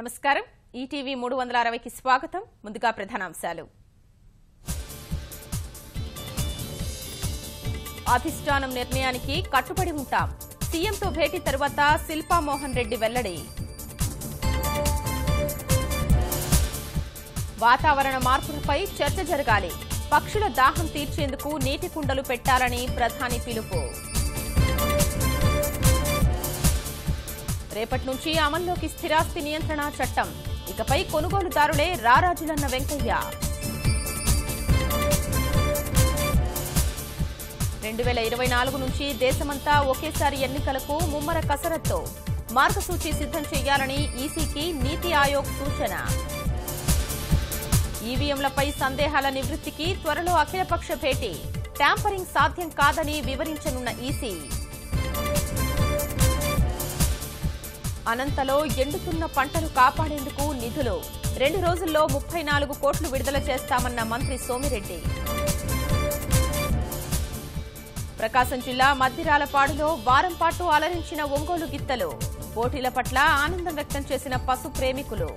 నమస్కారం ఈటీవీ 360కి స్వాగతం ముందుగా ప్రధానాంశాలు అధిష్టానం నిర్ణయానికి కట్టుబడి ఉంటాం సీఎంతో భేటీ తర్వాత శిల్పా మోహన్ రెడ్డి వెల్లడి వాతావరణ మార్పులపై చర్చ జరగాలి పక్షుల దాహం తీర్చేందుకు నీటి కుండలు పెట్టాలని ప్రధాని పిలుపు రేపటి నుంచి అమల్లోకి స్థిరాస్తి నియంత్రణ చట్టం ఇకపై కొనుగోలుదారులే రారాజులన్న వెంకయ్య 2024 నుంచి దేశమంతా ఒకేసారి ఎన్నికలకు ముమ్మర కసరత్తు మార్గసూచి సిద్ధం చేయాలని ఈసీకి నీతి ఆయోగ్ సూచన ఈవీఎంలపై సందేహాల నివృత్తికి త్వరలో అఖిలపక్ష భేటీ ట్యాంపరింగ్ సాధ్యం కాదని వివరించనున్న ఈసీ అనంతలో ఎండుతున్న పంటలు కాపాడేందుకు నిధులు 2 రోజుల్లో 34 కోట్లు విడుదల చేస్తామన్న మంత్రి సోమిరెడ్డి ప్రకాశం జిల్లా మద్దిరాలపాడులో వారం పాటు అలరించిన ఒంగోలు గిత్తలు పోటీల పట్ల ఆనందం వ్యక్తం చేసిన పశు ప్రేమికులు